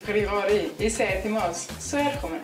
Γρηγόρη, είσαι έτοιμος? Σου έρχομαι.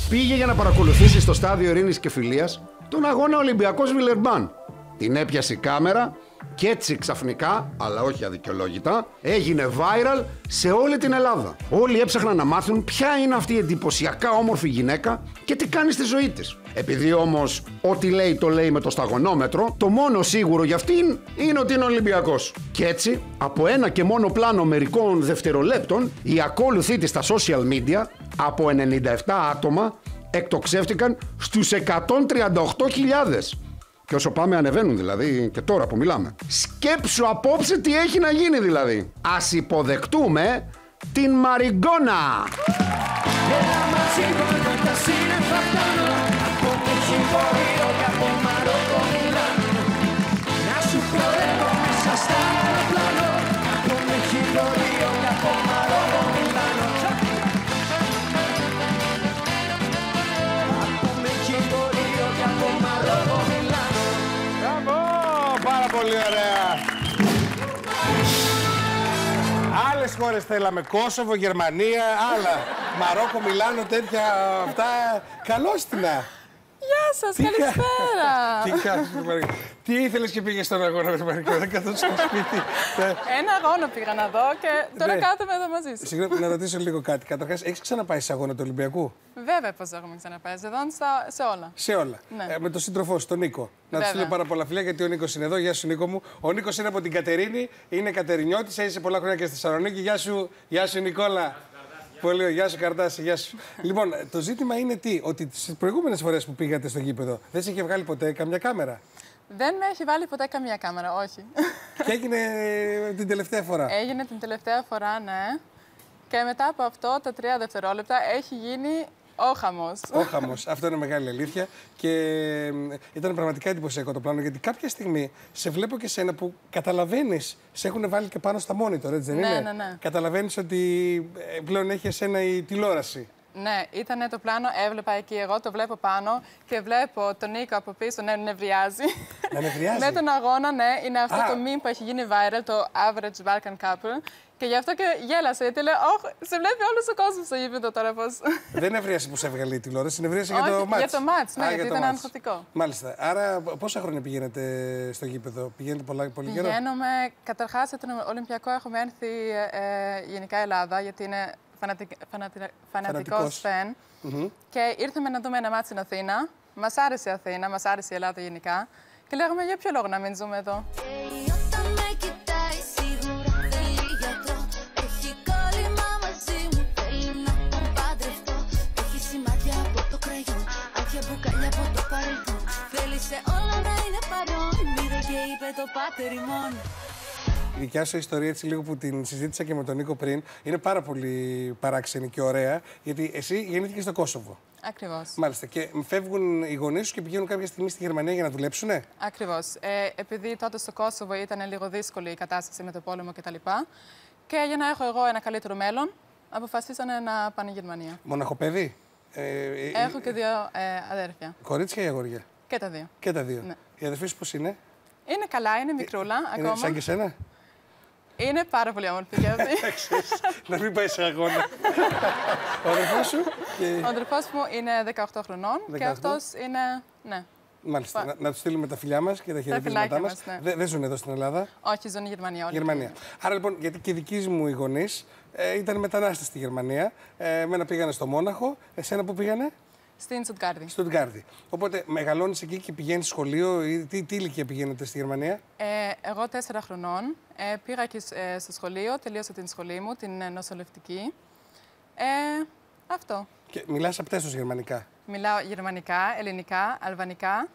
Πήγε για να παρακολουθήσει στο στάδιο Ειρήνης και Φιλίας τον αγώνα Ολυμπιακός Βιλερμπάν. Την έπιασε η κάμερα και έτσι ξαφνικά, αλλά όχι αδικαιολόγητα, έγινε viral σε όλη την Ελλάδα. Όλοι έψαχναν να μάθουν ποια είναι αυτή η εντυπωσιακά όμορφη γυναίκα και τι κάνει στη ζωή της. Επειδή όμως ό,τι λέει το λέει με το σταγονόμετρο, το μόνο σίγουρο για αυτήν είναι ότι είναι Ολυμπιακός. Και έτσι, από ένα και μόνο πλάνο μερικών δευτερολέπτων, οι ακόλουθοί της στα social media από 97 άτομα εκτοξεύτηκαν στους 138.000. Και όσο πάμε ανεβαίνουν δηλαδή και τώρα που μιλάμε. Σκέψου απόψε τι έχει να γίνει δηλαδή. Ας υποδεχτούμε την Μαριγκόνα. Πολύ ωραία. Άλλες χώρες θέλαμε, Κόσοβο, Γερμανία, άλλα. Μαρόκο, Μιλάνο, τέτοια αυτά. Καλώς την. Γεια σας, καλησπέρα. Τι ήθελες και πήγες στον αγώνα με τον Μαρικό, δεν καθόταν στο σπίτι. Ένα αγώνα πήγα να δω και τώρα κάθομαι εδώ μαζί σου. Συγγνώμη, να ρωτήσω λίγο κάτι. Καταρχάς, έχεις ξαναπάει σε αγώνα του Ολυμπιακού? Βέβαια πως έχουμε ξαναπάει, σχεδόν σε όλα. Σε όλα. Ναι. Με τον σύντροφό σου, τον Νίκο. Να του στείλω πάρα πολλά φιλιά γιατί ο Νίκος είναι εδώ. Γεια σου, Νίκο μου. Ο Νίκος είναι από την Κατερίνη, είναι Κατερινιώτης, έζησε πολλά χρόνια και στη Θεσσαλονίκη. Γεια σου, Νικόλα. Πολύ ωραία, γεια σου Καρτάση, γεια σου. Λοιπόν, το ζήτημα είναι τι, ότι τις προηγούμενες φορές που πήγατε στο γήπεδο δεν σε είχε βγάλει ποτέ καμιά κάμερα? Δεν με έχει βάλει ποτέ καμία κάμερα, όχι. Και έγινε την τελευταία φορά? Έγινε την τελευταία φορά, ναι. Και μετά από αυτό, τα 3 δευτερόλεπτα, έχει γίνει ο χαμός. Ο χαμός. Αυτό είναι μεγάλη αλήθεια. Και ήταν πραγματικά εντυπωσιακό το πλάνο, γιατί κάποια στιγμή σε βλέπω και σένα που καταλαβαίνεις, σε έχουν βάλει και πάνω στα monitor, έτσι δεν είναι? Ναι. Καταλαβαίνεις ότι πλέον έχει εσένα η τηλεόραση. Ναι, ήταν το πλάνο, έβλεπα εκεί, εγώ το βλέπω πάνω και βλέπω τον Νίκο από πίσω να νευριάζει. Να νευριάζει. Με τον αγώνα, ναι, είναι αυτό το meme που έχει γίνει viral, το Average Balkan Couple. Και γι' αυτό και γέλασε, γιατί λέει, σε βλέπει όλος ο κόσμος στο γήπεδο τώρα πώς. Δεν νευρίασε που σε έβγαλε η τηλεόραση, νευρίασε για το μάτς. Για το μάτς, ναι, γιατί ήταν αγχωτικό. Μάλιστα. Άρα, πόσα χρόνια πηγαίνετε στο γήπεδο, πηγαίνετε πολύ καιρό? Πηγαίνουμε, καταρχάς, για τον Ολυμπιακό έχουμε έρθει γενικά Ελλάδα, γιατί είναι φανατικός φαν. Και ήρθαμε να δούμε ένα μάτς στην Αθήνα. Μας άρεσε η Αθήνα, μας άρεσε η Ελλάδα γενικά. Και λέγαμε για ποιο λόγο να μην ζούμε εδώ. Η δικιά σου ιστορία, έτσι λίγο που την συζήτησα και με τον Νίκο πριν, είναι πάρα πολύ παράξενη και ωραία, γιατί εσύ γεννήθηκες στο Κόσοβο. Ακριβώς. Μάλιστα. Και φεύγουν οι γονείς σου και πηγαίνουν κάποια στιγμή στη Γερμανία για να δουλέψουνε. Ακριβώς. Επειδή τότε στο Κόσοβο ήταν λίγο δύσκολη η κατάσταση με το πόλεμο κτλ. Και για να έχω εγώ ένα καλύτερο μέλλον, αποφασίσανε να πάνε Γερμανία. Μοναχοπέδι. Έχω και 2 αδέρφια. Κορίτσια ή αγόρια? Και τα 2. Και τα 2. Ναι. Η αδερφή σου πώς είναι? Είναι καλά, είναι μικρούλα ακόμα. Είναι σαν και σένα? Είναι πάρα πολύ όμορφη και αυτή. Να μην πάει σε αγώνα. Ο αδερφός σου? Ο αδερφός μου είναι 18 χρονών και αυτός είναι. Ναι. Μάλιστα. Να του στείλουμε τα φιλιά μας και τα χαιρετίσματά μας. Ναι. Δεν ζουν εδώ στην Ελλάδα. Όχι, ζουν Γερμανία. Γερμανία. Άρα λοιπόν, γιατί και οι δικοί μου οι γονείς ήταν μετανάστες στη Γερμανία. Εμένα πήγανε στο Μόναχο. Εσένα που πήγανε? Στην Στουτγκάρδη. Στουτγκάρδη. Οπότε μεγαλώνεις εκεί και πηγαίνεις σχολείο, ή τι ηλικία πηγαίνετε στη Γερμανία? Εγώ 4 χρονών. Πήγα και στο σχολείο, τελείωσα την σχολή μου, την νοσηλευτική. Αυτό. Και μιλάς απτέστως γερμανικά? Μιλάω γερμανικά, ελληνικά, αλβανικά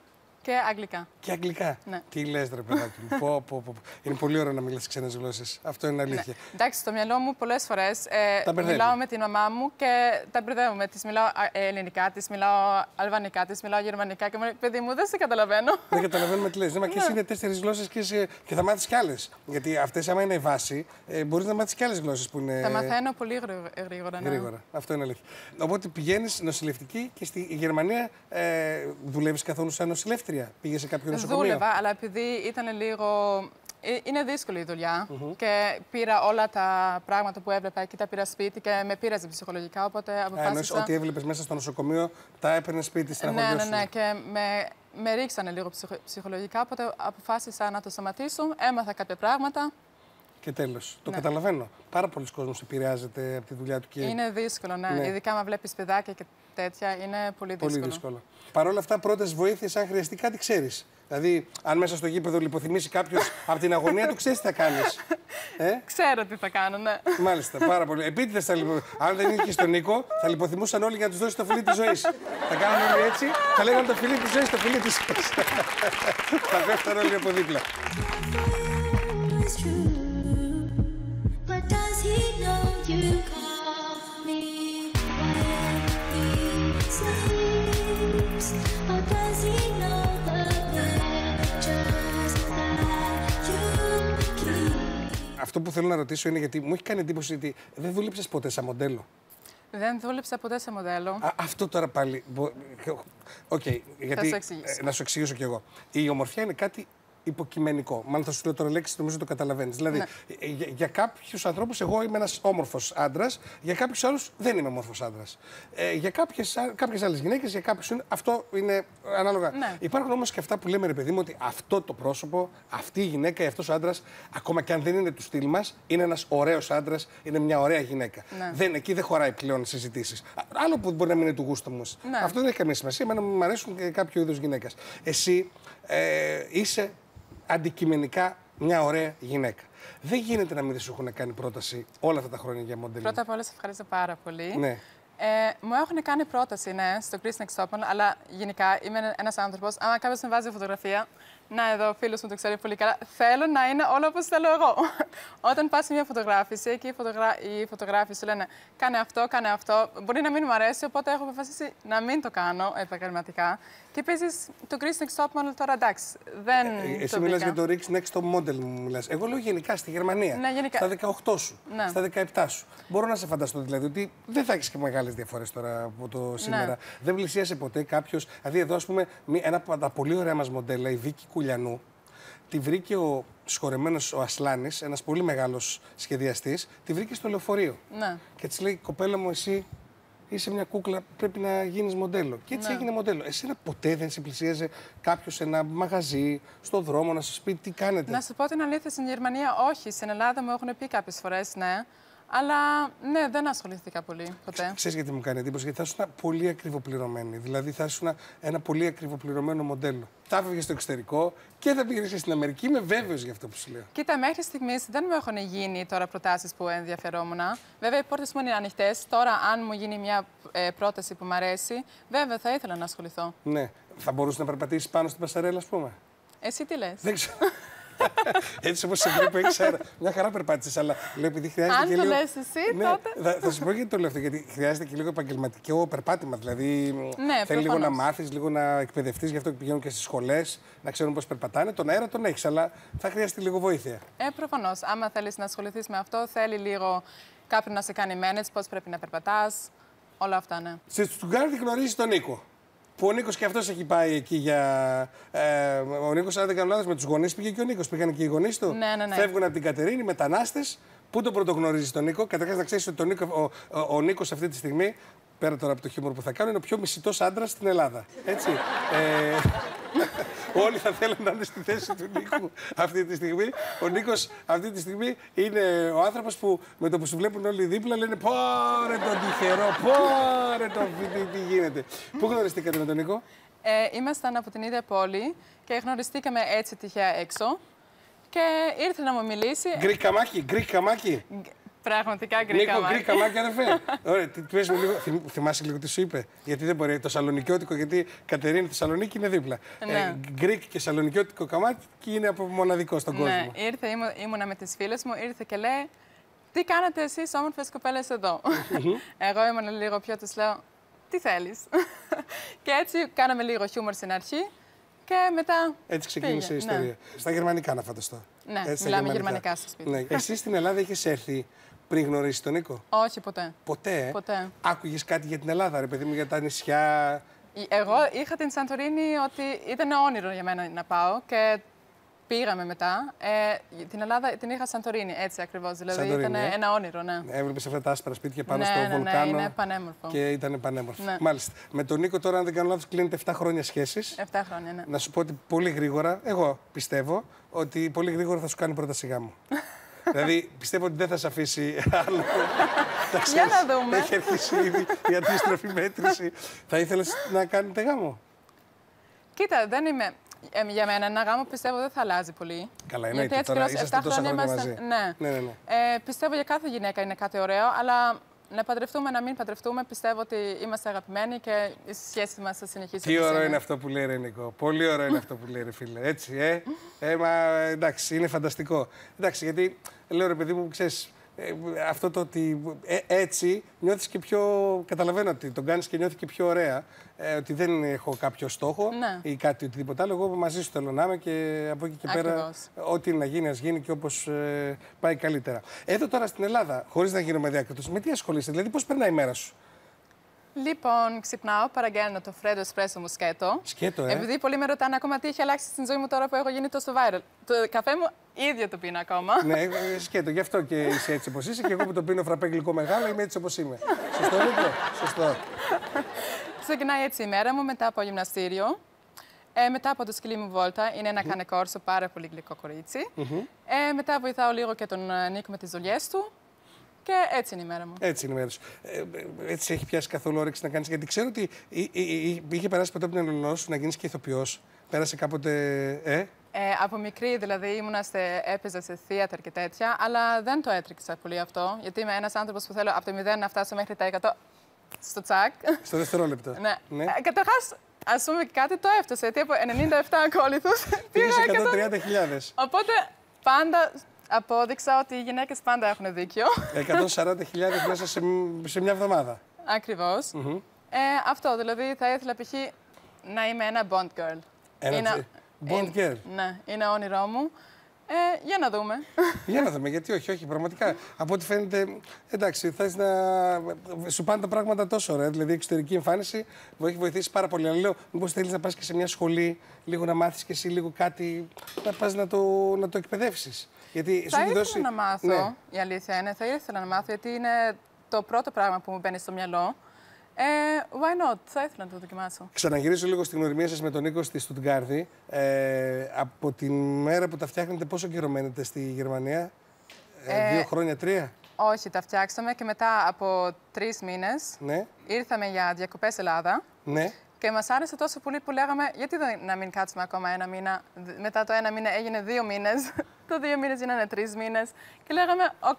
και αγγλικά. Και αγγλικά. Ναι. Τι λες, ρε παιδάκι μου. Είναι πολύ ωραίο να μιλάς ξένες γλώσσες. Αυτό είναι αλήθεια. Ναι. Εντάξει, στο μυαλό μου πολλές φορές μιλάω με την μαμά μου και τα μπερδεύουμε. Της μιλάω ελληνικά, της μιλάω αλβανικά, της μιλάω γερμανικά και μου λέει, παιδί μου, δεν σε καταλαβαίνω. Δεν καταλαβαίνουμε τι λες. Ναι, μα και εσύ είναι 4 γλώσσες και θα μάθεις κι άλλες. Γιατί αυτές, άμα είναι η βάση, μπορείς να μάθεις κι άλλες γλώσσες που είναι. Τα μαθαίνω πολύ γρήγορα. Ναι. Γρήγορα. Αυτό είναι αλήθεια. Οπότε πηγαίνεις νοσηλευτική και στη Γερμανία δουλεύεις καθόλου σαν νοσηλεύτρια? Πήγες σε κάποιο νοσοκομείο? Δούλευα, αλλά επειδή ήταν λίγο Είναι δύσκολη η δουλειά και πήρα όλα τα πράγματα που έβλεπα και τα πήρα σπίτι και με πείραζε ψυχολογικά, οπότε αποφάσισα... Ό,τι έβλεπες μέσα στο νοσοκομείο τα έπαιρνες σπίτι στην αγωνία σου. Ναι, και με ρίξανε λίγο ψυχολογικά, οπότε αποφάσισα να το σταματήσω, έμαθα κάποια πράγματα. Και τέλος. Το καταλαβαίνω. Πάρα πολλοί κόσμος επηρεάζεται από τη δουλειά του. Και... Είναι δύσκολο, ναι. Ειδικά αν βλέπεις παιδάκια και τέτοια, είναι πολύ δύσκολο. Πολύ δύσκολο. Παρ' όλα αυτά, πρώτες βοήθειες, αν χρειαστεί κάτι, ξέρεις. Δηλαδή, αν μέσα στο γήπεδο λιποθυμήσει κάποιος από την αγωνία του, ξέρεις τι θα κάνεις. Ξέρω τι θα κάνω, ναι. Μάλιστα, πάρα πολύ. Επίτηδες θα αν δεν είχε στον Νίκο, θα λιποθυμούσαν όλοι για να τους δώσει το φιλί της ζωής. Θα κάνουν όλοι έτσι, θα λέγανε το φιλί της ζωής, το φιλί της ζωής. Θα πέφτουν όλοι από δίπλα. Αυτό που θέλω να ρωτήσω είναι γιατί μου έχει κάνει εντύπωση ότι δεν δούλεψες ποτέ σαν μοντέλο. Δεν δούλεψα ποτέ σε μοντέλο. Αυτό τώρα πάλι. Γιατί. Να σου εξηγήσω κι εγώ. Η ομορφιά είναι κάτι υποκειμενικό. Μάλλον θα σου λέω τώρα λέξεις, νομίζω το καταλαβαίνεις. Δηλαδή, για κάποιους ανθρώπους, εγώ είμαι ένας όμορφος άντρας, για κάποιους άλλους δεν είμαι όμορφος άντρας. Για κάποιες άλλες γυναίκες, για κάποιους αυτό είναι ανάλογα. Ναι. Υπάρχουν όμως και αυτά που λέμε, ρε παιδί μου, ότι αυτό το πρόσωπο, αυτή η γυναίκα ή αυτός ο άντρας, ακόμα και αν δεν είναι του στυλ μας, είναι ένας ωραίος άντρας, είναι μια ωραία γυναίκα. Ναι. Εκεί δεν χωράει πλέον συζητήσεις. Άλλο που μπορεί να μην είναι του γούστου μου. Ναι. Αυτό δεν έχει καμία σημασία. Εμένα μου αρέσουν και κάποιο είδους γυναίκας. Εσύ είσαι αντικειμενικά μια ωραία γυναίκα. Δεν γίνεται να μην σου έχουν κάνει πρόταση όλα αυτά τα χρόνια για μοντέλο. Πρώτα απ' όλα, σε ευχαριστώ πάρα πολύ. Ναι. Μου έχουν κάνει πρόταση, ναι, στο Chris Next Top, αλλά γενικά είμαι ένας άνθρωπος. Άμα κάποιος με βάζει φωτογραφία, να εδώ, φίλος μου το ξέρει πολύ καλά, θέλω να είναι όλο όπως θέλω εγώ. Όταν πας σε μια φωτογράφηση και οι φωτογράφοι σου λένε κάνε αυτό, μπορεί να μην μου αρέσει, οπότε έχω αποφασίσει να μην το κάνω επαγγελματικά. Και επίσης το Chris Next Top Model τώρα εντάξει, δεν. Εσύ μιλάς για το Chris Next Top Model, μου μιλάς. Εγώ λέω γενικά στη Γερμανία. Ναι, γενικά. Στα 18 σου, στα 17 σου. Μπορώ να σε φανταστώ δηλαδή ότι δεν θα έχεις και μεγάλες διαφορές τώρα από το σήμερα. Ναι. Δεν πλησίασε ποτέ κάποιος. Δηλαδή, εδώ, ας πούμε, ένα από τα πολύ ωραία μας μοντέλα, η Βίκη Κουλιανού, τη βρήκε ο σχορεμένος ο Ασλάνης, ένας πολύ μεγάλος σχεδιαστής, τη βρήκε στο λεωφορείο. Ναι. Και της λέει: κοπέλα μου, εσύ είσαι μια κούκλα, πρέπει να γίνεις μοντέλο. Και έτσι έγινε μοντέλο. Εσένα ποτέ δεν σε πλησίαζε κάποιος σε ένα μαγαζί, στον δρόμο, να σας πει τι κάνετε? Να σου πω την αλήθεια, στην Γερμανία όχι. Στην Ελλάδα μου έχουν πει κάποιες φορές ναι. Αλλά ναι, δεν ασχολήθηκα πολύ ποτέ. Ξέρεις γιατί μου κάνει εντύπωση? Γιατί θα ήσουν πολύ ακριβοπληρωμένη. Δηλαδή θα ήσουν ένα πολύ ακριβοπληρωμένο μοντέλο. Θα έφευγες στο εξωτερικό και θα πήγαινες στην Αμερική. Είμαι βέβαιος για αυτό που σου λέω. Κοίτα, μέχρι στιγμής δεν μου έχουν γίνει τώρα προτάσεις που ενδιαφερόμουν. Βέβαια, οι πόρτες μου είναι ανοιχτές. Τώρα, αν μου γίνει μια πρόταση που μου αρέσει, βέβαια θα ήθελα να ασχοληθώ. Ναι. Θα μπορούσες να περπατήσεις πάνω στην πασαρέλα, ας πούμε? Εσύ τι λες? Δεν ξέρω. Έτσι όπως σε βλέπω, ήξερα. Μια χαρά περπάτησες, αλλά λέω επειδή χρειάζεται. Αν και το λίγο... λες εσύ, ναι, τότε. Θα σου πω γιατί το λέω αυτό. Γιατί χρειάζεται και λίγο επαγγελματικό περπάτημα. Δηλαδή ναι, θέλει λίγο να μάθεις, λίγο να εκπαιδευτείς, γι' αυτό πηγαίνουν και στις σχολές, να ξέρουν πώς περπατάνε. Τον αέρα τον έχεις, αλλά θα χρειαστεί λίγο βοήθεια. Προφανώς. Άμα θέλεις να ασχοληθείς με αυτό, θέλει λίγο κάποιον να σε κάνει manage, πώς πρέπει να περπατάς. Όλα αυτά, ναι. Στη Στουτγκάρδη γνωρίζεις τον Νίκο. Που ο Νίκος και αυτός έχει πάει εκεί για. Ο Νίκος, αν δεν κάνω λάθος, με τους γονείς πήγε και ο Νίκος. Πήγαν και οι γονείς του. Ναι. Φεύγουν από την Κατερίνη, μετανάστες. Πού τον πρωτογνωρίζεις τον Νίκο? Καταρχάς, να ξέρεις ότι ο Νίκος αυτή τη στιγμή, πέρα τώρα από το χιούμορ που θα κάνω, είναι ο πιο μισητός άντρας στην Ελλάδα. Έτσι. Όλοι θα θέλουν να είναι στη θέση του Νίκου αυτή τη στιγμή. Ο Νίκος αυτή τη στιγμή είναι ο άνθρωπος που με το που σου βλέπουν όλοι δίπλα λένε «Πόρε τον τυχερό, πόρε τον φοιτή, τι γίνεται». Πού γνωριστήκατε με τον Νίκο? Ήμασταν από την ίδια πόλη και γνωριστήκαμε έτσι τυχαία έξω και ήρθε να μου μιλήσει. Γκρικ καμάκι. Πραγματικά γκρικ καμάκι. Νίκο, γκρικ καμάκι, αδερφέ. Ωραία, πες μου λίγο, θυμάσαι λίγο τι σου είπε? Γιατί δεν μπορεί, το σαλονικιώτικο, γιατί Κατερίνη Θεσσαλονίκη είναι δίπλα. Ναι. Γκρικ και σαλονικιώτικο καμάκι είναι από μοναδικό στον κόσμο. Ναι, ήρθε, ήμουνα με τις φίλες μου, ήρθε και λέει «Τι κάνετε εσείς όμορφες κοπέλες εδώ?» Εγώ ήμουν λίγο πιο, τους λέω «Τι θέλεις?» Και έτσι κάναμε λίγο χιούμορ στην αρχή. Και μετά. Έτσι ξεκίνησε η ιστορία. Ναι. Στα γερμανικά, να φανταστώ. Ναι, έτσι, μιλάμε γερμανικά στο σπίτι. Ναι. Εσύ στην Ελλάδα είχες έρθει πριν γνωρίσεις τον Νίκο? Όχι, ποτέ. Ποτέ. Άκουγες κάτι για την Ελλάδα, ρε παιδί μου, για τα νησιά? Εγώ είχα την Σαντορίνη ότι ήταν όνειρο για μένα να πάω και πήγαμε μετά. Την Ελλάδα την είχα Σαντορίνη, έτσι ακριβώς. Δηλαδή ήταν ένα όνειρο, ναι. Έβλεπες αυτά τα άσπρα σπίτια πάνω στο βουλκάνο. Ναι, είναι πανέμορφο. Και ήταν πανέμορφο. Ναι. Μάλιστα. Με τον Νίκο, τώρα, αν δεν κάνω λάθος, κλείνετε 7 χρόνια σχέσεις. 7 χρόνια, ναι. Να σου πω ότι πολύ γρήγορα, εγώ πιστεύω ότι πολύ γρήγορα θα σου κάνει πρόταση γάμου. Δηλαδή, πιστεύω ότι δεν θα σε αφήσει άλλο. Για να δούμε. Έχει αρχίσει ήδη η αντίστροφη μέτρηση. Θα ήθελες να κάνετε γάμο? Κοίτα, δεν είμαι. Για μένα ένα γάμο πιστεύω δεν θα αλλάζει πολύ. Καλά, εννοείται. Τώρα είσαστε τόσα χρόνια μαζί. Ναι. Πιστεύω για κάθε γυναίκα είναι κάτι ωραίο, αλλά να παντρευτούμε, να μην παντρευτούμε, πιστεύω ότι είμαστε αγαπημένοι και η σχέση μας θα συνεχίσει. Τι ωραίο είναι αυτό που λέει, ρε Νίκο. Πολύ ωραίο είναι αυτό που λέει, ρε φίλε. Έτσι, μα εντάξει, είναι φανταστικό. Εντάξει, γιατί λέω, ρε παιδί μου, ξέρεις, αυτό το ότι έτσι νιώθεις και πιο. Καταλαβαίνω ότι τον κάνεις και νιώθεις και πιο ωραία. Ότι δεν έχω κάποιο στόχο ή κάτι οτιδήποτε άλλο. Εγώ μαζί σου θέλω να είμαι και από εκεί και πέρα, ό,τι να γίνει, ας γίνει και όπως πάει καλύτερα. Εδώ τώρα στην Ελλάδα, χωρίς να γίνομαι διάκριτος, με τι ασχολείσαι, δηλαδή πώς περνάει η μέρα σου? Λοιπόν, ξυπνάω, παραγγέλνω το φρέντο εσπρέσο μου σκέτο. Σκέτο, Επειδή πολλοί με ρωτάνε ακόμα τι έχει αλλάξει στην ζωή μου τώρα που έχω γίνει τόσο viral. Το καφέ μου ίδιο το πίνω ακόμα. Ναι, σκέτο. Γι' αυτό και είσαι έτσι όπως είσαι. Και εγώ που το πίνω φραπέ γλυκό μεγάλο είμαι έτσι όπως είμαι. Σωστό, Νίκο? Σωστό. Ξεκινάει έτσι η μέρα μου μετά από γυμναστήριο. Μετά από το σκυλί μου βόλτα, είναι ένα κανεκόρσο, πάρα πολύ γλυκό κορίτσι. Μετά βοηθάω λίγο και τον Νίκο με τις δουλειές του. Και έτσι είναι η μέρα μου. Έτσι είναι η μέρα σου. Έτσι έχει πιάσει καθόλου όρεξη να κάνεις? Γιατί ξέρω ότι είχε περάσει ποτέ από την ελαιονό σου να γίνεις και ηθοποιός. Πέρασε κάποτε. Από μικρή δηλαδή έπαιζα σε θέατρο και τέτοια, αλλά δεν το έτρεξα πολύ αυτό. Γιατί είμαι ένας άνθρωπος που θέλω από το 0 να φτάσω μέχρι τα 100 στο τσακ. Στο δευτερόλεπτο. Ναι. Καταρχάς, ας πούμε κάτι το έφτασε. Γιατί από 97 ακόλουθους πήγες 130.000. Οπότε πάντα απόδειξα ότι οι γυναίκες πάντα έχουν δίκιο. 140.000 μέσα σε μια εβδομάδα. Ακριβώς. Αυτό δηλαδή θα ήθελα π.χ. να είμαι ένα Bond girl. Bond girl. Ναι, είναι όνειρό μου. Για να δούμε. Για να δούμε, γιατί όχι, πραγματικά. Από ό,τι φαίνεται, εντάξει, θες να σου πάνε τα πράγματα τόσο ωραία. Δηλαδή, η εξωτερική εμφάνιση μου έχει βοηθήσει πάρα πολύ. Αλλά λέω, μήπως θέλεις να πας και σε μια σχολή, λίγο να μάθεις και εσύ λίγο κάτι, να πας να το εκπαιδεύσεις. Γιατί θα ήθελα να μάθω, ναι. Η αλήθεια είναι, θα ήθελα να μάθω, γιατί είναι το πρώτο πράγμα που μου μπαίνει στο μυαλό. Why not, θα ήθελα να το δοκιμάσω. Ξαναγυρίζω λίγο στην γνωριμία σας με τον Νίκο στη Στουτγκάρδη. Από τη μέρα που τα φτιάχνετε, πόσο καιρό μένετε στη Γερμανία? 2 χρόνια, 3? Όχι, τα φτιάξαμε και μετά από 3 μήνες ήρθαμε για διακοπές Ελλάδα. Ναι. Και μας άρεσε τόσο πολύ που λέγαμε, γιατί να μην κάτσουμε ακόμα 1 μήνα. Μετά το 1 μήνα έγινε 2 μήνες. Το 2 μήνες γίνανε 3 μήνες. Και λέγαμε, οκ,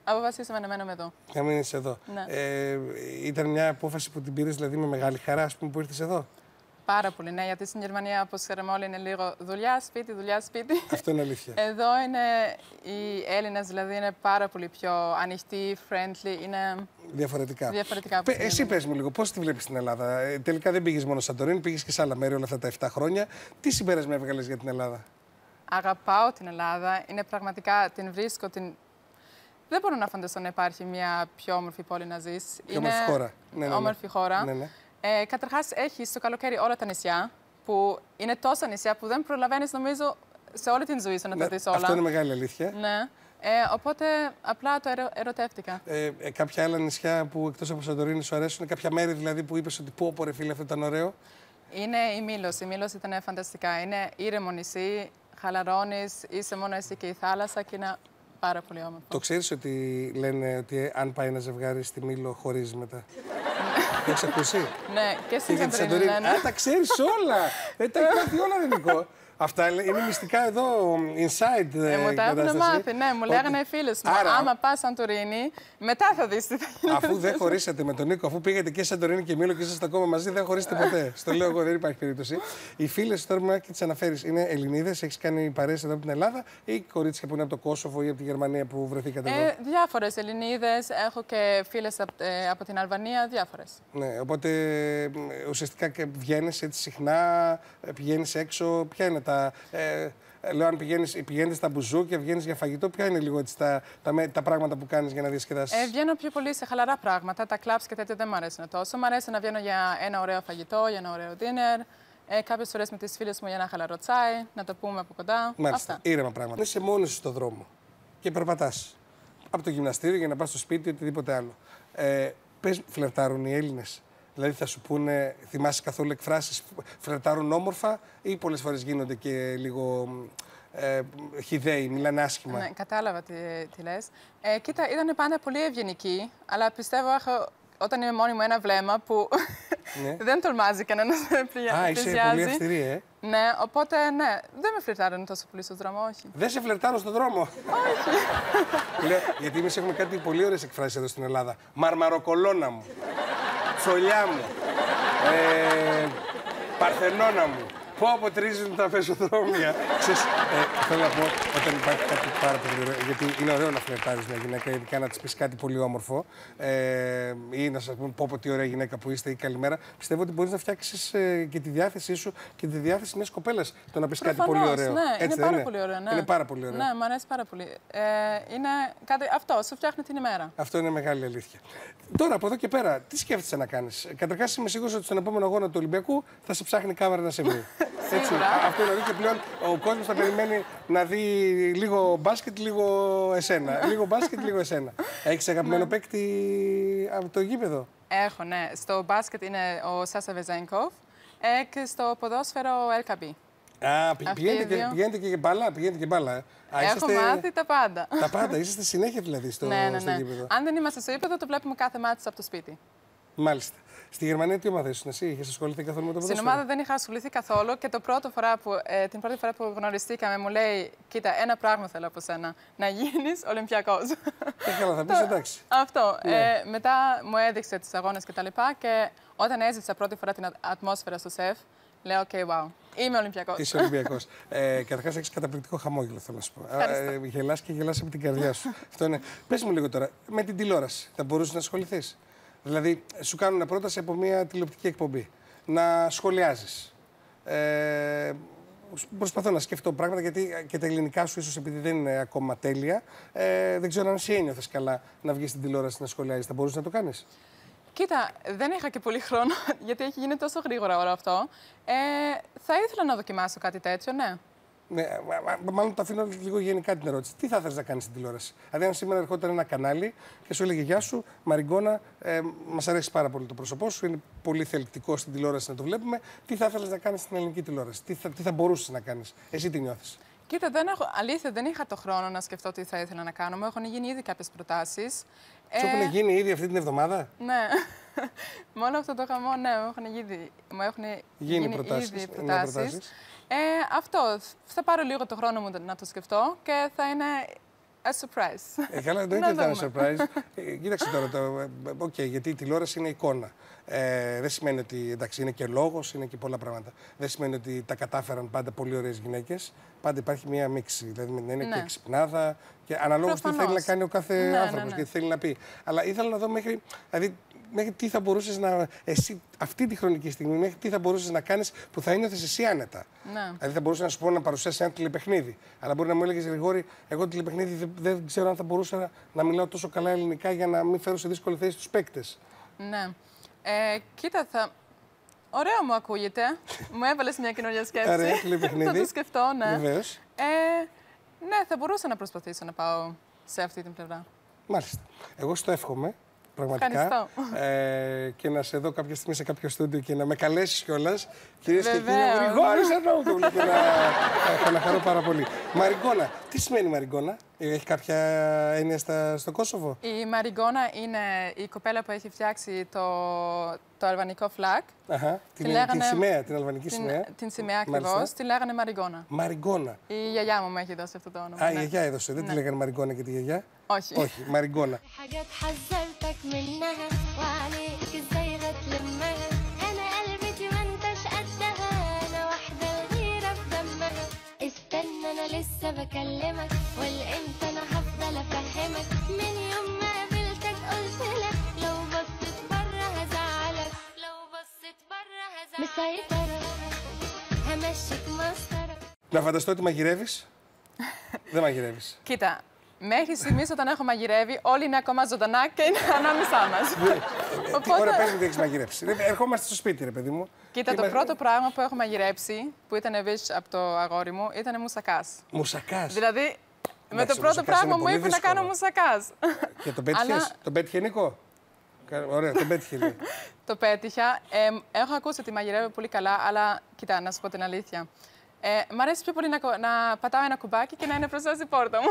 αποφασίσαμε να μένουμε εδώ. Να μείνεις εδώ. Ναι. Ήταν μια απόφαση που την πήρες δηλαδή με μεγάλη χαρά, ας πούμε, που ήρθες εδώ? Πάρα πολύ, ναι. Γιατί στην Γερμανία, όπως ξέρουμε όλοι, είναι λίγο δουλειά, σπίτι, δουλειά, σπίτι. Αυτό είναι αλήθεια. Εδώ οι Έλληνες δηλαδή είναι πάρα πολύ πιο ανοιχτοί, friendly. Είναι διαφορετικά. Εσύ πες μου λίγο, πώς τη βλέπεις στην Ελλάδα? Τελικά δεν πήγες μόνο Σαντορίνη, πήγες και σε άλλα μέρη όλα αυτά τα 7 χρόνια. Τι συμπέρασμα έβγαλες για την Ελλάδα? Αγαπάω την Ελλάδα. Είναι πραγματικά, την βρίσκω. Δεν μπορώ να φανταστώ να υπάρχει μια πιο όμορφη πόλη να ζεις. Πιο όμορφη χώρα. Όμορφη χώρα. Ναι. Καταρχάς, έχει στο καλοκαίρι όλα τα νησιά, που είναι τόσα νησιά που δεν προλαβαίνεις, νομίζω, σε όλη την ζωή σου να τα δεις όλα. Αυτό είναι μεγάλη αλήθεια. Ναι. Οπότε απλά το ερωτεύτηκα. Κάποια άλλα νησιά που εκτός από Σαντορίνη σου αρέσουν, κάποια μέρη δηλαδή που είπες ότι πω ρε φίλε, αυτό ήταν ωραίο? Είναι η Μήλος. Η Μήλος ήταν φανταστικά. Είναι ήρεμο νησί, χαλαρώνεις, είσαι μόνο εσύ και η θάλασσα και είναι πάρα πολύ όμορφο. Το ξέρεις ότι λένε ότι αν πάει ένα ζευγάρι στη Μήλο χωρίζει μετά? Το έχεις ακούσει? Ναι, και στην Σαντορίνη. Τα ξέρεις όλα! Τα έχει μάθει όλα, Νικό. Αυτά είναι μυστικά εδώ, inside. Μου τα έχουν μάθει, ναι, μου λέγανε οι φίλες μου. Άμα πας Σαντορίνη, μετά θα δεις τι θα γίνει. Αφού δεν χωρίσατε με τον Νίκο, αφού πήγατε και Σαντορίνη και Μήλο και είσαστε ακόμα μαζί, δεν χωρίσετε ποτέ. Στο λέω εγώ, δεν υπάρχει περίπτωση. Οι φίλες τώρα μου και τις αναφέρεις, είναι Ελληνίδες, έχεις κάνει παρέες εδώ από την Ελλάδα ή κορίτσια που είναι από το Κόσοβο ή από τη Γερμανία που βρεθήκατε εδώ? Διάφορες Ελληνίδες, έχω και φίλες από την Αλβανία, διάφορες. Ναι, οπότε ουσιαστικά βγαίνεις έτσι συχνά, πηγαίνεις έξω, ποια είναι λέω, αν πηγαίνετε στα μπουζούκια, βγαίνεις για φαγητό, ποια είναι λίγο έτσι, τα πράγματα που κάνεις για να διασκεδάσεις? Βγαίνω πιο πολύ σε χαλαρά πράγματα. Τα κλαμπς και τέτοια δεν μου αρέσουν τόσο. Μ' αρέσει να βγαίνω για ένα ωραίο φαγητό, για ένα ωραίο dinner. Κάποιες φορές με τις φίλες μου για να χαλαρωτσάει, να το πούμε από κοντά. Μάλιστα, Αυτά. ήρεμα πράγματα. Είσαι μόνος σου στον δρόμο και περπατάς από το γυμναστήριο για να πας στο σπίτι ή οτιδήποτε άλλο. Πες, φλερτάρουν οι Έλληνες? Δηλαδή θα σου πούνε, θυμάσαι καθόλου εκφράσεις, φλερτάρουν όμορφα ή πολλές φορές γίνονται και λίγο χυδαίοι, μιλάνε άσχημα? Ναι, κατάλαβα τι λες. Κοίτα, ήταν πάντα πολύ ευγενικοί, αλλά πιστεύω όταν είμαι μόνη μου ένα βλέμμα που Ναι. δεν τολμάζει κανένας να πλησιάζει. Είσαι πολύ αυστηρή, Ναι, οπότε ναι, δεν με φλερτάρουν τόσο πολύ στον δρόμο, όχι. Δεν σε φλερτάρουν στον δρόμο? Όχι. Γιατί εμείς έχουμε κάτι πολύ ωραίες εκφράσεις εδώ στην Ελλάδα. Μαρμαροκολόνα μου, φωλιά μου, παρθενώνα μου. Πω αποτρίζουν τα πεζοδρόμια. Ξέρεις, θέλω να πω, όταν υπάρχει κάτι πάρα πολύ ωραίο, γιατί είναι ωραίο να φλερτάρεις μια γυναίκα, ειδικά να της πεις κάτι πολύ όμορφο, ή να σας πούμε πω τι ωραία γυναίκα που είστε ή καλημέρα, πιστεύω ότι μπορείς να φτιάξεις και τη διάθεσή σου και τη διάθεση μιας κοπέλας το να πεις κάτι πολύ ωραίο. Ναι, έτσι, είναι πάρα πολύ ωραίο. Ναι. Είναι πάρα πολύ ωραίο. Ναι, μου αρέσει πάρα πολύ. Είναι κάτι, αυτό, σου φτιάχνει την ημέρα. Αυτό είναι μεγάλη αλήθεια. Τώρα από εδώ και πέρα, τι σκέφτεσαι να κάνεις? Καταρχάς, είμαι σίγουρος ότι στον επόμενο αγώνα του Ολυμπιακού θα σε ψάχνει η κάμερα να σε βρει. Έτσι, αυτό είναι και πλέον ο κόσμος θα περιμένει να δει λίγο μπάσκετ, λίγο εσένα. Λίγο μπάσκετ, λίγο εσένα. Έχεις αγαπημένο παίκτη από το γήπεδο? Έχω, ναι. Στο μπάσκετ είναι ο Σάσα Βεζένκοφ και στο ποδόσφαιρο ο Ελκαμπή. Πηγαίνετε και μπάλα. Έχω μάθει τα πάντα. Τα πάντα, είσαστε συνέχεια δηλαδή στο γήπεδο. Αν δεν είμαστε στο γήπεδο, το βλέπουμε κάθε μάτι από το σπίτι. Μάλιστα. Στη Γερμανία τι ομάδα ήσουν εσύ, είχες ασχοληθεί καθόλου με το ποδόσφαιρο? Στην ομάδα δεν είχα ασχοληθεί καθόλου και την πρώτη φορά που γνωριστήκαμε μου λέει: Κοίτα, ένα πράγμα θέλω από σένα, να γίνεις Ολυμπιακός. Καλά, θα πεις εντάξει. Αυτό. Ναι. Μετά μου έδειξε τις αγώνες και τα λοιπά και όταν έζησα πρώτη φορά την ατμόσφαιρα στο ΣΕΦ, λέω: OK, wow, είμαι Ολυμπιακός. Είσαι Ολυμπιακός. Καταρχάς έχεις καταπληκτικό χαμόγελο, θέλω να σου πω. Γελάς και γελάς από την καρδιά σου. Αυτό είναι. Πες μου λίγο τώρα, με την τηλεόραση θα μπορούσες να ασχοληθείς? Δηλαδή, σου κάνουν πρόταση από μια τηλεοπτική εκπομπή να σχολιάζεις. Προσπαθώ να σκεφτώ πράγματα γιατί και τα ελληνικά σου, ίσως επειδή δεν είναι ακόμα τέλεια, δεν ξέρω αν εσύ ένιωθες καλά να βγεις στην τηλεόραση να σχολιάζεις. Θα μπορούσες να το κάνεις? Κοίτα, δεν είχα και πολύ χρόνο γιατί έχει γίνει τόσο γρήγορα όλο αυτό. Θα ήθελα να δοκιμάσω κάτι τέτοιο, ναι. Ναι, μάλλον το αφήνω λίγο γενικά την ερώτηση. Τι θα ήθελες να κάνεις στην τηλεόραση? Δηλαδή, αν σήμερα ερχόταν ένα κανάλι και σου έλεγε: Γεια σου, Μαριγκόνα, μας αρέσει πάρα πολύ το πρόσωπό σου, είναι πολύ θελκτικό στην τηλεόραση να το βλέπουμε. Τι θα ήθελες να κάνεις στην ελληνική τηλεόραση? Τι θα μπορούσες να κάνεις? Εσύ τι νιώθεις? Κοίτα, αλήθεια, δεν είχα το χρόνο να σκεφτώ τι θα ήθελα να κάνω. Μου έχουν γίνει ήδη κάποιες προτάσεις. Σου έχουν γίνει ήδη αυτή την εβδομάδα? Ναι. Με όλο αυτό το χαμό, ναι, μου έχουν γίνει ήδη προτάσεις. Αυτό. Θα πάρω λίγο το χρόνο μου να το σκεφτώ και θα είναι a surprise. Καλά, εννοείται ότι θα είναι surprise. Κοίταξε τώρα, γιατί η τηλεόραση είναι εικόνα. Δεν σημαίνει ότι εντάξει, είναι και λόγος, είναι και πολλά πράγματα. Δεν σημαίνει ότι τα κατάφεραν πάντα πολύ ωραίες γυναίκες. Πάντα υπάρχει μία μίξη. Δηλαδή να είναι και εξυπνάδα και αναλόγως τι θέλει να κάνει ο κάθε άνθρωπος και τι θέλει να πει. Αλλά ήθελα να δω μέχρι τι θα μπορούσες εσύ αυτή τη χρονική στιγμή, μέχρι τι θα μπορούσες να κάνεις που θα ένιωθες εσύ άνετα. Ναι. Δηλαδή θα μπορούσα να σου πω να παρουσιάσεις ένα τηλεπαιχνίδι. Αλλά μπορεί να μου έλεγες: Γρηγόρη, εγώ τηλεπαιχνίδι δεν ξέρω αν θα μπορούσα να μιλάω τόσο καλά ελληνικά για να μην φέρω σε δύσκολη θέση τους παίκτες. Ναι. Κοίτα, ωραίο μου ακούγεται. Μου έβαλες μια καινούργια σκέψη. Ωραία, τηλεπαιχνίδι. Θα το σκεφτώ, ναι. Βεβαίως. Ναι, θα μπορούσα να προσπαθήσω να πάω σε αυτή την πλευρά. Μάλιστα. Εγώ στο εύχομαι. Πραγματικά. Και να σε δω κάποια στιγμή σε κάποιο στούντιο και να με καλέσεις κιόλας. Κυρίες και κύριοι, Γρηγόρη Αρναούτογλου. Και να χαρώ πάρα πολύ. Μαριγκόνα. Τι σημαίνει Μαριγκόνα? Έχει κάποια έννοια στο Κόσοβο? Η Μαριγκόνα είναι η κοπέλα που έχει φτιάξει το αλβανικό φλακ. Την αλβανική σημαία. Την σημαία ακριβώς. Τη λέγανε Μαριγκόνα. Μαριγκόνα. Η γιαγιά μου έχει δώσει αυτό το όνομα. Α, η γιαγιά έδωσε. Δεν τη λέγανε Μαριγκόνα και τη γιαγιά? Όχι. Όχι, Μαριγκόνα. أنا لسه بكلمك والأنت أنا هفضل أفهمك من يوم ما قابلتك قلت لك لو بصيت برا هزعلك لو بصيت برا هزعلك مسيطرة همشيك مسطرة. Να φανταστώ ότι μαγειρεύεις. Δεν μαγειρεύεις. Κοίτα, Μέχρι στιγμής όταν έχω μαγειρεύει, όλοι είναι ακόμα ζωντανά και είναι ανάμεσά μας. Τι ώρα πες μου τι έχεις μαγειρέψει. Ερχόμαστε στο σπίτι, ρε παιδί μου. Κοίτα, το πρώτο πράγμα που έχω μαγειρέψει, που ήταν wish από το αγόρι μου, ήταν μουσακάς. Μουσακάς. Δηλαδή, με το πρώτο πράγμα μου είπε να κάνω μουσακάς. Και το πέτυχες, τον πέτυχε Νίκο. Ωραία, τον πέτυχε. Το πέτυχα. Έχω ακούσει ότι μαγειρεύω πολύ καλά, αλλά κοίτα, να σου πω την αλήθεια. Μ' αρέσει πιο πολύ να πατάω ένα κουμπάκι και να είναι μπροστά στην πόρτα μου.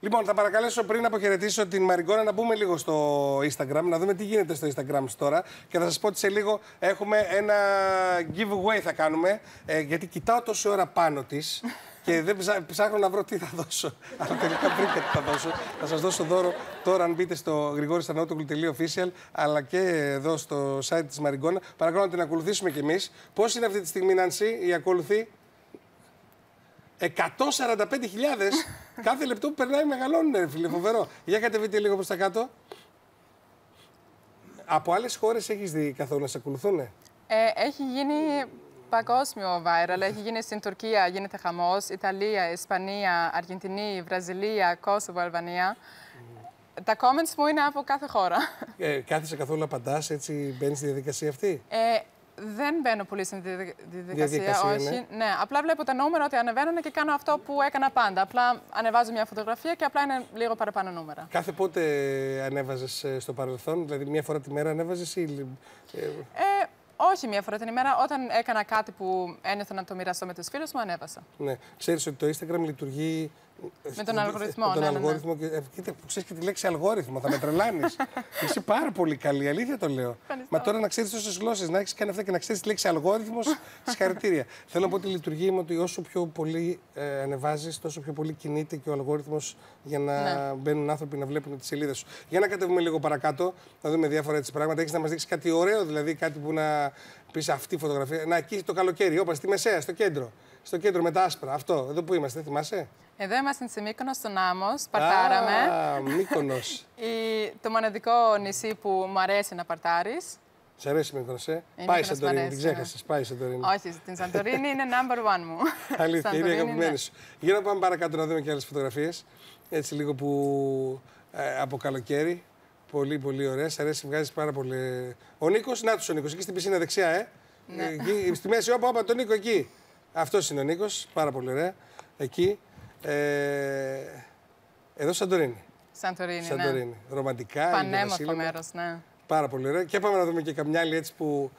Λοιπόν, θα παρακαλέσω πριν αποχαιρετήσω την Μαριγκόνα να μπούμε λίγο στο Instagram, να δούμε τι γίνεται στο Instagram τώρα και θα σας πω ότι σε λίγο έχουμε ένα giveaway θα κάνουμε, γιατί κοιτάω τόση ώρα πάνω της και δεν ψάχνω να βρω τι θα δώσω. Αλλά τελικά βρήκα τι θα δώσω. Θα σας δώσω δώρο τώρα αν μπείτε στο grigoristanotoglu.official αλλά και εδώ στο site της Μαριγκόνα. Παρακαλώ να την ακολουθήσουμε κι εμείς. Πώς είναι αυτή τη στιγμή, Νάνση, η ακόλουθη? 145.000! Κάθε λεπτό που περνάει μεγαλώνουν, φίλε, φοβερό. Για κατεβείτε λίγο προς τα κάτω. Από άλλες χώρες έχεις δει καθόλου να σε ακολουθούνε? Έχει γίνει παγκόσμιο viral. Έχει γίνει στην Τουρκία, γίνεται χαμός. Ιταλία, Ισπανία, Αργεντινή, Βραζιλία, Κόσοβο, Αλβανία. Τα comments μου είναι από κάθε χώρα. Κάθεσαι καθόλου, απαντάς, έτσι μπαίνεις στη διαδικασία αυτή? Δεν μπαίνω πολύ στην διαδικασία, όχι. Ναι, απλά βλέπω τα νούμερα ότι ανεβαίνουν και κάνω αυτό που έκανα πάντα. Απλά ανεβάζω μια φωτογραφία και απλά είναι λίγο παραπάνω νούμερα. Κάθε πότε ανέβαζες στο παρελθόν, δηλαδή μία φορά τη μέρα ανέβαζες ή... Όχι μία φορά την ημέρα. Όταν έκανα κάτι που ένιωθα να το μοιραστώ με τους φίλους μου, ανέβασα. Ναι. Ξέρεις ότι το Instagram λειτουργεί... Με τον αλγοριθμό. Με τον αλγόριθμο. Ναι. Κοίτα, ξέρεις και τη λέξη αλγόριθμο, θα με τρελάνεις. Είσαι πάρα πολύ καλή, αλήθεια το λέω. Μα τώρα να ξέρεις τόσες γλώσσες, να έχεις κάνει αυτά και να ξέρεις τη λέξη αλγόριθμος, συγχαρητήρια. Θέλω να πω ότι λειτουργεί με ότι όσο πιο πολύ ανεβάζεις, τόσο πιο πολύ κινείται και ο αλγόριθμος για να μπαίνουν άνθρωποι να βλέπουν τις σελίδες σου. Για να κατεβούμε λίγο παρακάτω, να δούμε διάφορα έτσι πράγματα. Έχεις να μας δείξεις κάτι ωραίο, δηλαδή κάτι που να πεις αυτή η φωτογραφία. Να, εκεί το καλοκαίρι, όπα, στη μεσαία, στο κέντρο. Στο κέντρο με τα άσπρα. Αυτό, εδώ που είμαστε, θυμάσαι? Εδώ είμαστε στη Μύκονο, στον Άμμος. Παρτάραμε. Μύκονος. Το μοναδικό νησί που μου αρέσει να παρτάρεις. Σ' αρέσει η Μύκονος, Πάει Σαντορίνη, την ξέχασες. Πάει Σαντορίνη. Όχι, την Σαντορίνη είναι number one μου. Αλήθεια, είναι αγαπημένη σου. Για να πάμε παρακάτω να δούμε και άλλες φωτογραφίες. Έτσι λίγο που από καλοκαίρι. Πολύ, πολύ ωραία. Σ' αρέσει, βγάζεις πάρα πολύ. Ο Νίκος, να τους ο Νίκος, εκεί στην πισίνα δεξιά, Ναι. Εκεί, στη μέση, όπα, τον Νίκο εκεί. Αυτός είναι ο Νίκος, πάρα πολύ ωραία. Εκεί. Εδώ Σαντορίνη. Σαντορίνη, Ναι. Ρομαντικά. Πανέμορφο μέρος, ναι. Πάρα πολύ ωραία. Και πάμε να δούμε και καμιά άλλη έτσι που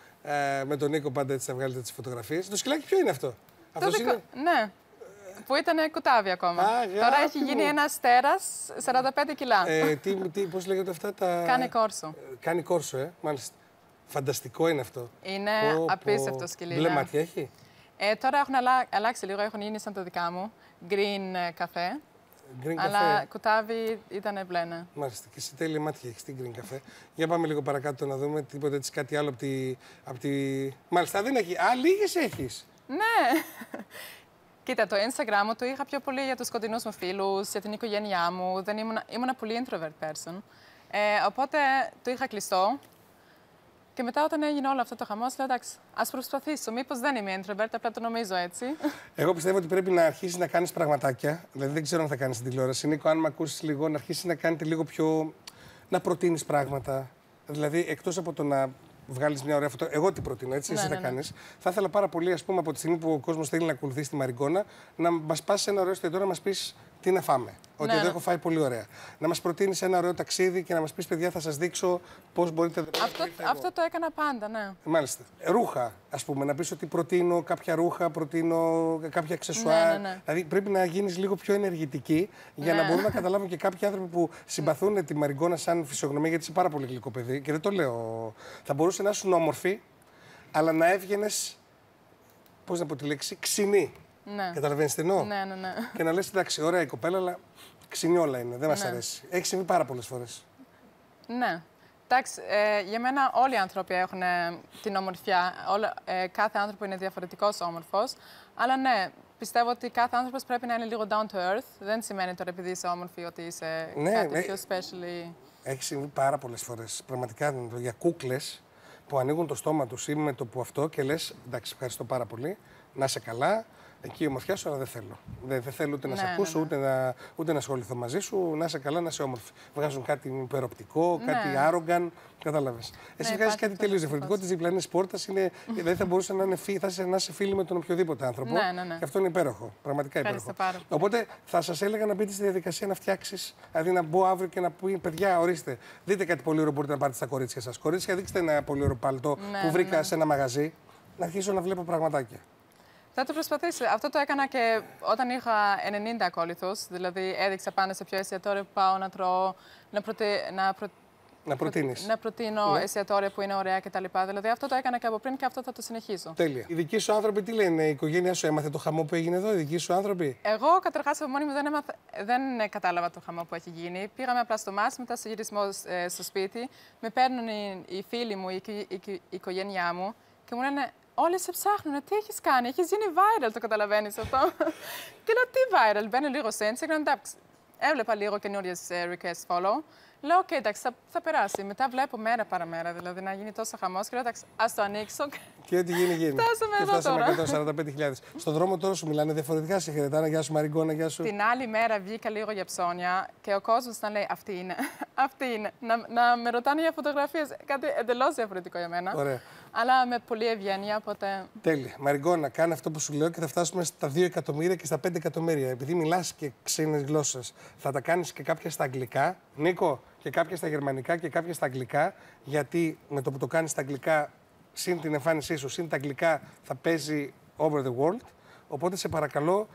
με τον Νίκο πάντα έτσι θα βγάλετε τις φωτογραφίες. Το σκυλάκι ποιο είναι αυτό? Αυτός είναι... Ναι. Που ήταν κουτάβι ακόμα. Τώρα έχει γίνει ένας τέρας 45 κιλά. Πώς λέγονται αυτά τα... Κάνει κόρσο. Κάνει κόρσο, μάλιστα. Φανταστικό είναι αυτό. Είναι απίστευτο σκυλί. Μπλε μάτια έχει. Τώρα έχουν αλλάξει λίγο, έχουν γίνει σαν το δικά μου. Green καφέ. Green αλλά καφέ. Κουτάβι ήταν μπλε, ναι. Μάλιστα. Και σε τέλεια μάτια έχεις την green καφέ. Για πάμε λίγο παρακάτω να δούμε τίποτα έτσι κάτι άλλο από τη... Μάλιστα δεν έχει. Α, λίγες έχεις. Ναι. Κοίτα, το Instagram μου το είχα πιο πολύ για τους κοντινούς μου φίλους, για την οικογένειά μου. Δεν ήμουν πολύ introvert person. Οπότε το είχα κλειστό. Και μετά, όταν έγινε όλο αυτό το χαμός, λέω εντάξει, ας προσπαθήσω. Μήπως δεν είμαι introvert, απλά το νομίζω έτσι. Εγώ πιστεύω ότι πρέπει να αρχίσεις να κάνεις πραγματάκια. Δηλαδή, δεν ξέρω αν θα κάνεις την τηλεόραση. Νίκο, αν με ακούσεις λίγο, να αρχίσεις να κάνετε λίγο πιο. Να προτείνεις πράγματα. Δηλαδή, εκτός από το να βγάλεις μια ωραία φωτογραφία. Εγώ τι προτείνω, έτσι, εσύ θα κάνεις. Θα ήθελα πάρα πολύ, ας πούμε, από τη στιγμή που ο κόσμος θέλει να ακολουθήσει τη Μαριγκόνα, να μας πας σε ένα ωραίο εστιατόριο να μας πεις τι να φάμε. Ότι εδώ έχω φάει πολύ ωραία. Να μας προτείνεις ένα ωραίο ταξίδι και να μας πεις, παιδιά, θα σας δείξω πώς μπορείτε να αυτό το έκανα πάντα, ναι. Μάλιστα. Ρούχα, ας πούμε, να πεις ότι προτείνω κάποια ρούχα, προτείνω κάποια αξεσουάρ. Ναι. Δηλαδή πρέπει να γίνεις λίγο πιο ενεργητική για να μπορούν να καταλάβουν και κάποιοι άνθρωποι που συμπαθούν τη Μαριγκόνα σαν φυσιογνωμία, γιατί είσαι πάρα πολύ γλυκό παιδί και δεν το λέω. Θα μπορούσε να ήσουν όμορφη, αλλά να έβγαινες, πώς να πω τη λέξη, ξινή. Ναι. Καταλαβαίνεις τι εννοώ? Ναι. Και να λες, εντάξει, ωραία η κοπέλα, αλλά ξινιόλα είναι, δεν μας αρέσει. Έχει συμβεί πάρα πολλές φορές. Ναι. Εντάξει, για μένα όλοι οι άνθρωποι έχουν την ομορφιά. Κάθε άνθρωπο είναι διαφορετικός όμορφος. Αλλά ναι, πιστεύω ότι κάθε άνθρωπος πρέπει να είναι λίγο down to earth. Δεν σημαίνει τώρα επειδή είσαι όμορφη ότι είσαι κάτι πιο specially. Έχει συμβεί πάρα πολλές φορές. Πραγματικά για κούκλες που ανοίγουν το στόμα τους ή με το που αυτό και λες εντάξει, ευχαριστώ πάρα πολύ, να είσαι καλά. Εκεί η ομορφιά σου, αλλά δεν θέλω. Δεν θέλω ούτε να σε ακούσω, ούτε να ασχοληθώ μαζί σου. Να είσαι καλά, να είσαι όμορφη. Βγάζουν κάτι υπεροπτικό, κάτι arrogant. Κατάλαβες. Εσύ βγάζεις κάτι τελείως διαφορετικό. Τη διπλανή πόρτα δεν θα μπορούσε να είσαι φίλη με τον οποιοδήποτε άνθρωπο. Ναι. Και αυτό είναι υπέροχο. Πραγματικά υπέροχο. Οπότε θα σας έλεγα να μπείτε στη διαδικασία να φτιάξεις, δηλαδή να μπω αύριο και να πει: παιδιά, ορίστε, δείτε κάτι πολύ ωραίο μπορείτε να πάρετε στα κορίτσια σας. Κορίτσια, δείξτε ένα πολύ ωραίο παλτό που βρήκα σε ένα μαγαζί. Να αρχίσω να βλέπω πραγματάκια. Θα το προσπαθήσω. Αυτό το έκανα και όταν είχα 90 ακόλουθους. Δηλαδή, έδειξα πάνω σε ποιο εστιατόριο που πάω να τρώω, να προτείνω εστιατόρια που είναι ωραία κτλ. Δηλαδή, αυτό το έκανα και από πριν και αυτό θα το συνεχίσω. Τέλεια. Οι δικοί σου άνθρωποι τι λένε, η οικογένειά σου έμαθε το χαμό που έγινε εδώ, οι δικοί σου άνθρωποι? Εγώ καταρχάς από μόνη μου δεν κατάλαβα το χαμό που έχει γίνει. Πήγαμε απλά στο μάτς, μετά στο γυρισμό στο σπίτι. Με παίρνουν οι φίλοι μου, η οικογένειά μου και μου λένε: όλοι σε ψάχνουν, τι έχεις κάνει, έχεις γίνει viral, το καταλαβαίνεις αυτό? Και λέω, τι viral, μπαίνω λίγο στο Instagram, εντάξει, έβλεπα λίγο καινούριες request follow. Λέω, ok, εντάξει, θα περάσει. Μετά βλέπω μέρα παραμέρα, δηλαδή να γίνει τόσο χαμός και λέω, εντάξει, ας το ανοίξω. Και ό,τι γίνει. Φτάσαμε εδώ τώρα. 145.000. Στον δρόμο τώρα σου μιλάνε διαφορετικά, σε χαιρετάνε, γεια σου Μαριγκόνα, γεια σου. Την άλλη μέρα βγήκα λίγο για ψώνια και ο κόσμος να λέει, αυτή είναι, αυτή είναι. Να με ρωτάνε για φωτογραφίες, κάτι εντελώς διαφορετικό για μένα. Ωραία. Αλλά με πολλή ευγένεια, οπότε. Τέλεια. Μαριγκόνα, κάνε αυτό που σου λέω και θα φτάσουμε στα 2 εκατομμύρια και στα 5 εκατομμύρια. Επειδή μιλάς και ξένες γλώσσες, θα τα κάνεις και κάποια στα αγγλικά. Νίκο, και κάποια στα γερμανικά και κάποια στα αγγλικά. Γιατί με το που το κάνεις στα αγγλικά, συν την εμφάνισή σου, συν τα αγγλικά, θα παίζει over the world. Οπότε σε παρακαλώ,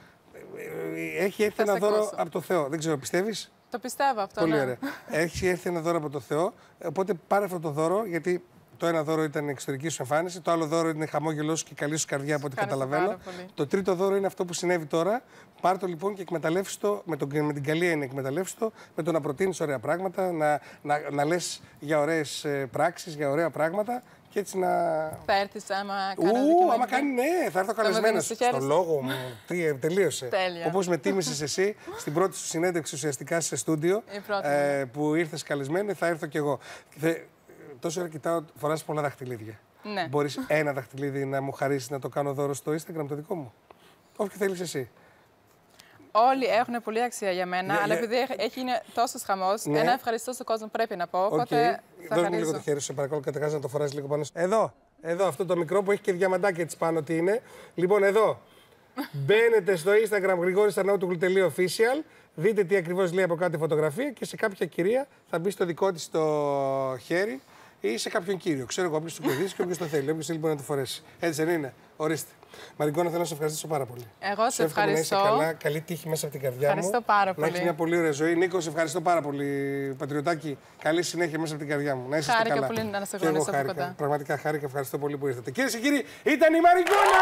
έχει έρθει ένα δώρο από το Θεό. Δεν ξέρω, πιστεύεις? Το πιστεύω αυτό. Πολύ ωραία. Έχει έρθει ένα δώρο από το Θεό. Οπότε πάρε αυτό το δώρο, γιατί το ένα δώρο ήταν η εξωτερική σου εμφάνιση, το άλλο δώρο είναι χαμόγελό σου και καλή σου καρδιά, από ό,τι καταλαβαίνω. Το τρίτο δώρο είναι αυτό που συνέβη τώρα. Πάρ' το λοιπόν και εκμεταλλεύσου το, με την καλή έννοια εκμεταλλεύσου το, με το να προτείνεις ωραία πράγματα, να λες για ωραίες πράξεις, για ωραία πράγματα και έτσι να. Θα έρθεις άμα κάνει, ναι, θα έρθω καλεσμένος. Στο λόγο μου, τελείωσε. Όπως με τίμησες εσύ στην πρώτη σου συνέντευξη ουσιαστικά σε στούντιο που ήρθες καλεσμένη, θα έρθω κι εγώ. Τόσο ώρα κοιτάω, φοράς πολλά δαχτυλίδια. Ναι. Μπορείς ένα δαχτυλίδι να μου χαρίσεις να το κάνω δώρο στο Instagram το δικό μου? Όποιο θέλεις εσύ. Όλοι έχουν πολύ αξία για μένα, αλλά επειδή έχει είναι τόσο χαμός, ένα ευχαριστώ στον κόσμο πρέπει να πω. Οπότε θα δώσ' μου λίγο το χέρι σου, σε παρακαλώ, καταρχάς να το φοράς λίγο πάνω. Εδώ, αυτό το μικρό που έχει και διαμαντάκια έτσι πάνω, τι είναι. Λοιπόν, εδώ. Μπαίνετε στο Instagram grigorisarnaoutoglou.official, δείτε τι ακριβώς λέει από κάτω φωτογραφία και σε κάποια κυρία θα μπει στο δικό της το χέρι ή σε κάποιον κύριο. Ξέρω εγώ, όποιος το κερδίσει και όποιος το θέλει. Όποιος θέλει μπορεί να το φορέσει. Έτσι δεν είναι? Ορίστε. Μαριγκόνα, θέλω να σε ευχαριστήσω πάρα πολύ. Εγώ σε ευχαριστώ. Να είσαι καλά, καλή τύχη μέσα από την καρδιά μου. Ευχαριστώ πάρα πολύ. Να έχεις μια πολύ ωραία ζωή. Νίκο, σε ευχαριστώ πάρα πολύ. Πατριωτάκι, καλή συνέχεια μέσα από την καρδιά μου. Να είσαι καλά. Χάρηκα πολύ να σε γνωρίσω από κοντά. Πραγματικά χάρηκα, ευχαριστώ πολύ που ήρθατε. Κυρίες και κύριοι, ήταν η Μαριγκόνα!